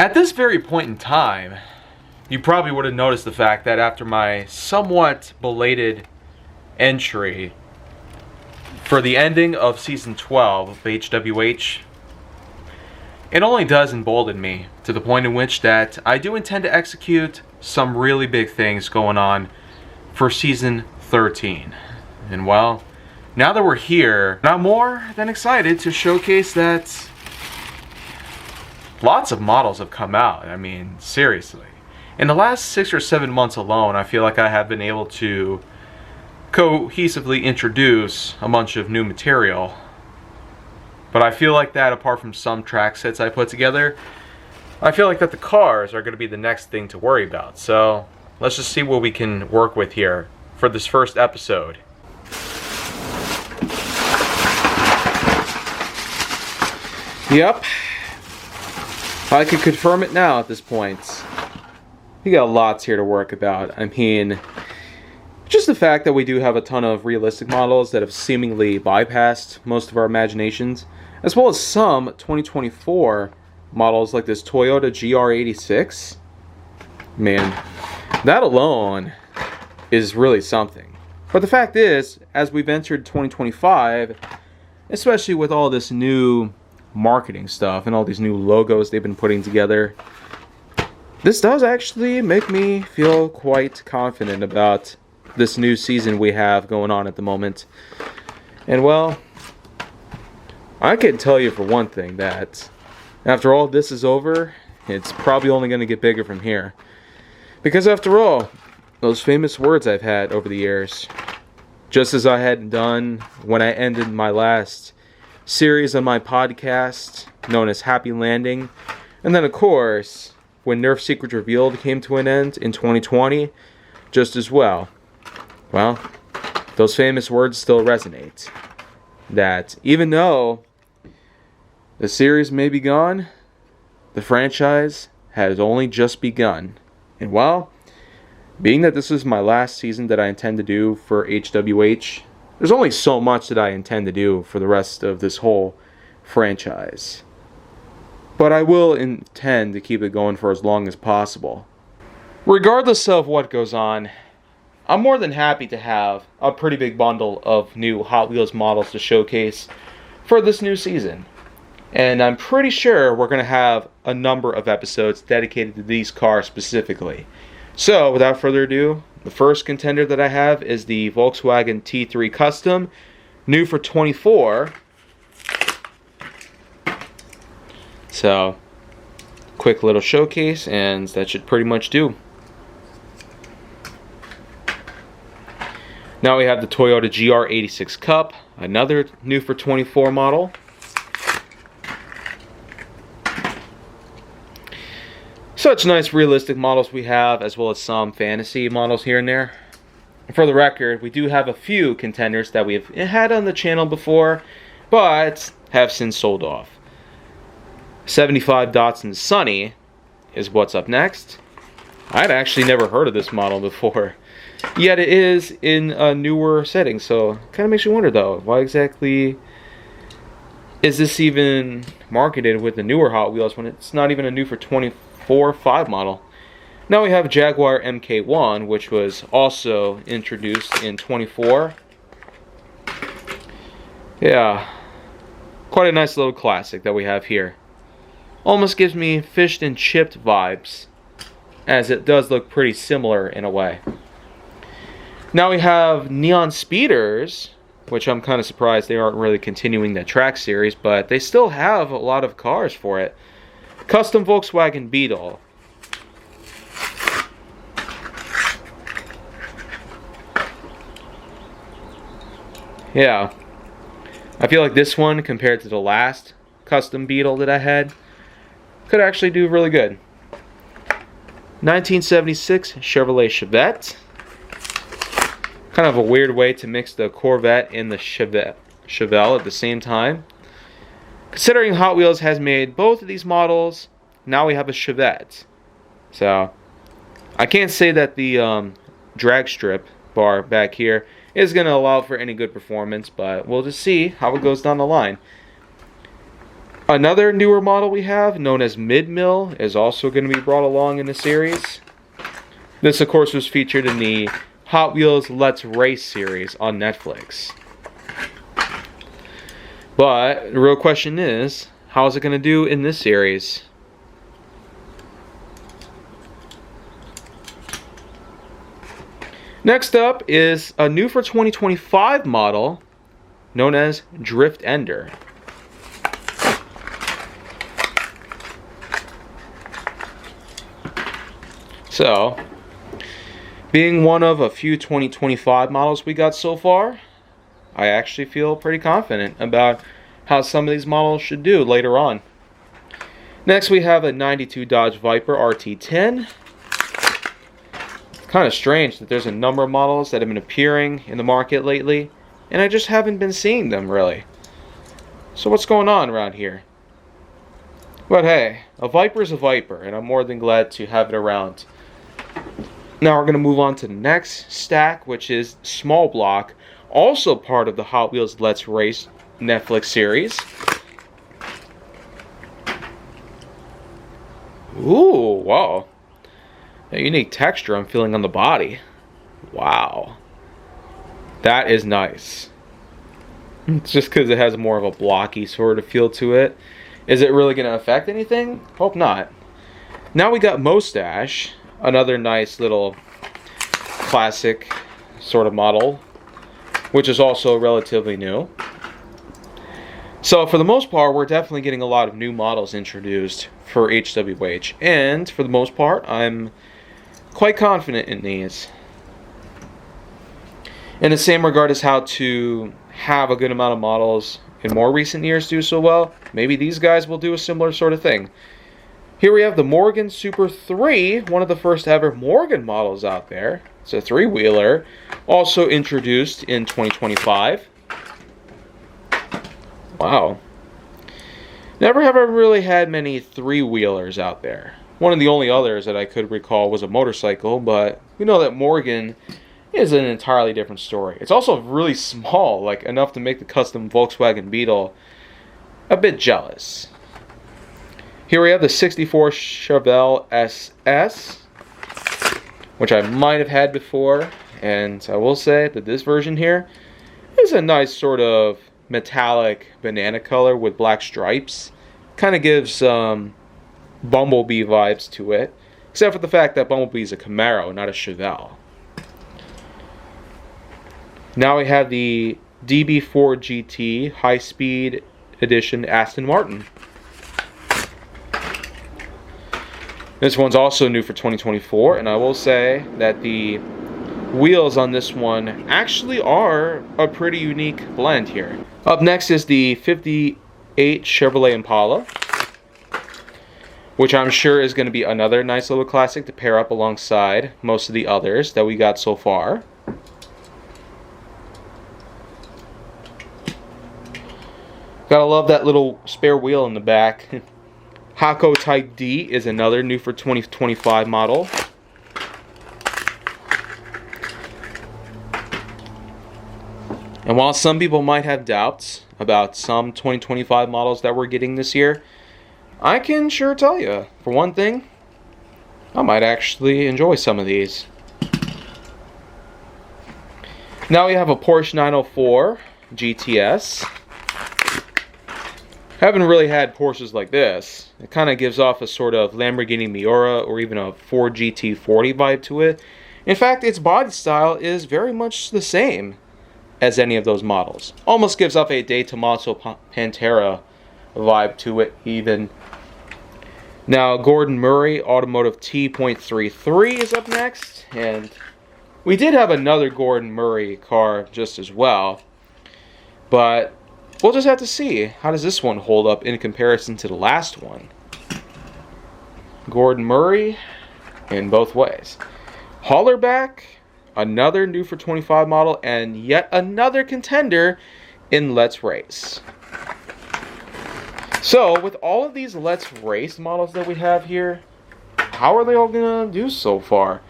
At this very point in time, you probably would have noticed the fact that after my somewhat belated entry for the ending of Season 12 of HWH, it only does embolden me to the point in which that I do intend to execute some really big things going on for Season 13. And well, now that we're here, I'm more than excited to showcase that lots of models have come out. I mean, seriously. In the last 6 or 7 months alone, I feel like I have been able to cohesively introduce a bunch of new material. But I feel like that, apart from some track sets I put together, I feel like that the cars are going to be the next thing to worry about. So let's just see what we can work with here for this first episode. Yep, I can confirm it now at this point. We got lots here to work about. I mean, just the fact that we do have a ton of realistic models that have seemingly bypassed most of our imaginations, as well as some 2024 models like this Toyota GR86. Man, that alone is really something. But the fact is, as we've entered 2025, especially with all this new marketing stuff and all these new logos they've been putting together, this does actually make me feel quite confident about this new season we have going on at the moment. And well, I can tell you for one thing that after all this is over, it's probably only going to get bigger from here. Because after all, those famous words I've had over the years, just as I had done when I ended my last series on my podcast known as Happy Landing, and then of course when Nerf Secrets Revealed came to an end in 2020 just as well. Well, those famous words still resonate. That even though the series may be gone, the franchise has only just begun. And well, being that this is my last season that I intend to do for HWH, there's only so much that I intend to do for the rest of this whole franchise. But I will intend to keep it going for as long as possible. Regardless of what goes on, I'm more than happy to have a pretty big bundle of new Hot Wheels models to showcase for this new season. And I'm pretty sure we're going to have a number of episodes dedicated to these cars specifically. So, without further ado, the first contender that I have is the Volkswagen T3 Custom, new for 24. So, quick little showcase, and that should pretty much do. Now we have the Toyota GR86 Cup, another new for 24 model. Such nice realistic models we have, as well as some fantasy models here and there. For the record, we do have a few contenders that we've had on the channel before, but have since sold off. 75 Datsun Sunny is what's up next. I'd actually never heard of this model before, yet it is in a newer setting, so kind of makes you wonder though, why exactly is this even marketed with the newer Hot Wheels when it's not even a new for 24/5 model? Now we have Jaguar MK1, which was also introduced in 24. Yeah, quite a nice little classic that we have here. Almost gives me fished and chipped vibes, as it does look pretty similar in a way. Now we have Neon Speeders, which I'm kind of surprised they aren't really continuing the track series, but they still have a lot of cars for it. Custom Volkswagen Beetle. Yeah, I feel like this one, compared to the last custom Beetle that I had, could actually do really good. 1976 Chevrolet Chevette. Kind of a weird way to mix the Corvette and the Chevelle at the same time. Considering Hot Wheels has made both of these models, now we have a Chevette. So, I can't say that the drag strip bar back here is going to allow for any good performance, but we'll just see how it goes down the line. Another newer model we have, known as Mid-Mill, is also going to be brought along in the series. This, of course, was featured in the Hot Wheels Let's Race series on Netflix. But the real question is, how is it going to do in this series? Next up is a new for 2025 model known as Drift Ender. So, being one of a few 2025 models we got so far, I actually feel pretty confident about how some of these models should do later on. Next we have a 92 Dodge Viper RT10. It's kind of strange that there's a number of models that have been appearing in the market lately, and I just haven't been seeing them really. So what's going on around here? But hey, a Viper's a Viper, and I'm more than glad to have it around. Now we're going to move on to the next stack, which is Small Block, also part of the Hot Wheels Let's Race Netflix series. Ooh, wow. A unique texture I'm feeling on the body. Wow. That is nice. It's just because it has more of a blocky sort of feel to it. Is it really going to affect anything? Hope not. Now we got Mustache. Another nice little classic sort of model, which is also relatively new. So for the most part, we're definitely getting a lot of new models introduced for HWH, and for the most part, I'm quite confident in these. In the same regard as how to have a good amount of models in more recent years do so well, maybe these guys will do a similar sort of thing. Here we have the Morgan Super 3, one of the first ever Morgan models out there. It's a three-wheeler, also introduced in 2025. Wow. Never have I really had many three-wheelers out there. One of the only others that I could recall was a motorcycle, but we know that Morgan is an entirely different story. It's also really small, like enough to make the custom Volkswagen Beetle a bit jealous. Here we have the 64 Chevelle SS, which I might have had before, and I will say that this version here is a nice sort of metallic banana color with black stripes. Kind of gives Bumblebee vibes to it, except for the fact that Bumblebee is a Camaro, not a Chevelle. Now we have the DB4 GT High Speed Edition Aston Martin. This one's also new for 2024, and I will say that the wheels on this one actually are a pretty unique blend here. Up next is the 58 Chevrolet Impala, which I'm sure is going to be another nice little classic to pair up alongside most of the others that we got so far. Gotta love that little spare wheel in the back. Hako Type D is another new for 2025 model. And while some people might have doubts about some 2025 models that we're getting this year, I can sure tell you, for one thing, I might actually enjoy some of these. Now we have a Porsche 904 GTS. Haven't really had Porsches like this. It kind of gives off a sort of Lamborghini Miura or even a Ford GT40 vibe to it. In fact, its body style is very much the same as any of those models. Almost gives off a De Tomaso Pantera vibe to it even. Now, Gordon Murray Automotive T.33 is up next. And we did have another Gordon Murray car just as well. But we'll just have to see. How does this one hold up in comparison to the last one? Gordon Murray in both ways. Hollerback, another new for 25 model, and yet another contender in Let's Race. So, with all of these Let's Race models that we have here, how are they all going to do so far?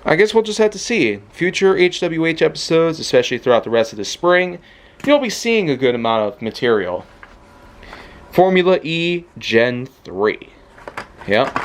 I guess we'll just have to see. Future HWH episodes, especially throughout the rest of the spring, you'll be seeing a good amount of material. Formula E Gen 3. Yep.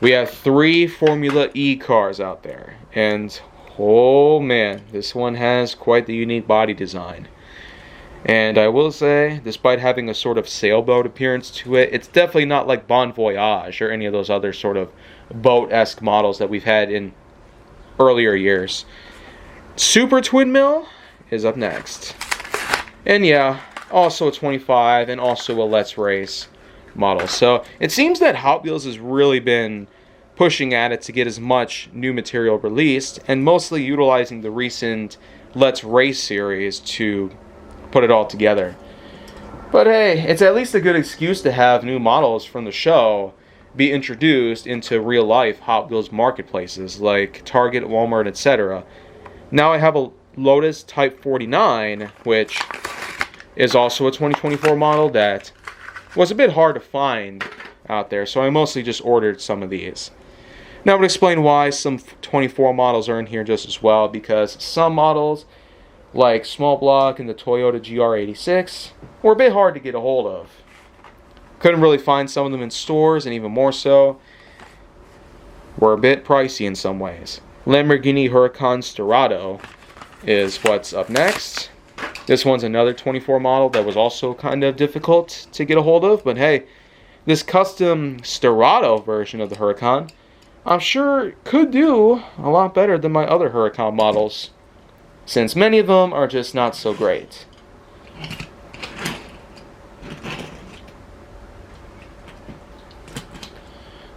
We have 3 Formula E cars out there. And, oh man, this one has quite the unique body design. And I will say, despite having a sort of sailboat appearance to it, it's definitely not like Bon Voyage or any of those other sort of boat-esque models that we've had in earlier years. Super Twin Mill is up next. And yeah, also a 25 and also a Let's Race model. So it seems that Hot Wheels has really been pushing at it to get as much new material released, and mostly utilizing the recent Let's Race series to put it all together. But hey, it's at least a good excuse to have new models from the show be introduced into real life Hot Wheels marketplaces like Target, Walmart, etc. Now I have a Lotus Type 49, which is also a 2024 model that was a bit hard to find out there, so I mostly just ordered some of these. Now I would explain why some 24 models are in here just as well, because some models, like Small Block and the Toyota GR86, were a bit hard to get a hold of. Couldn't really find some of them in stores, and even more so, were a bit pricey in some ways. Lamborghini Huracan Sterrato is what's up next. This one's another 24 model that was also kind of difficult to get a hold of, but hey, this custom Sterrato version of the Huracan, I'm sure could do a lot better than my other Huracan models, since many of them are just not so great.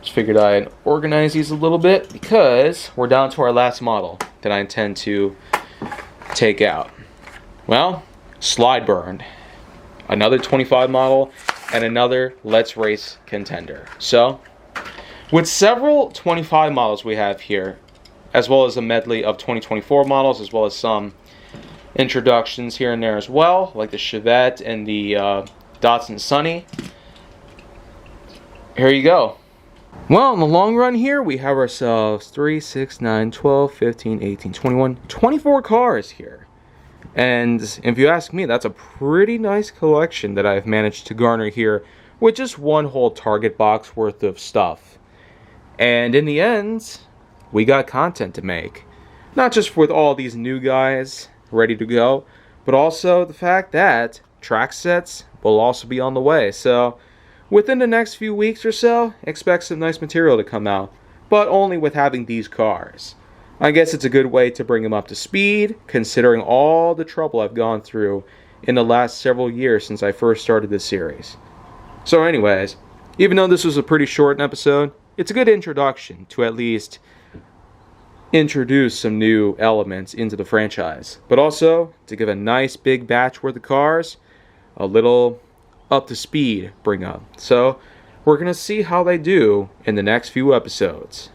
Just figured I'd organize these a little bit because we're down to our last model that I intend to take out. Well, Slide Burn, another 25 model, and another Let's Race contender. So, with several 25 models we have here, as well as a medley of 2024 models, as well as some introductions here and there as well, like the Chevette and the Datsun Sunny. Here you go. Well, in the long run here, we have ourselves 3, 6, 9, 12, 15, 18, 21, 24 cars here. And if you ask me, that's a pretty nice collection that I've managed to garner here with just one whole Target box worth of stuff. And in the end, we got content to make. Not just with all these new guys ready to go, but also the fact that track sets will also be on the way. So within the next few weeks or so, expect some nice material to come out, but only with having these cars. I guess it's a good way to bring them up to speed, considering all the trouble I've gone through in the last several years since I first started this series. So anyways, even though this was a pretty short episode, it's a good introduction to at least introduce some new elements into the franchise, but also to give a nice big batch worth of cars a little up to speed bring up. So we're going to see how they do in the next few episodes.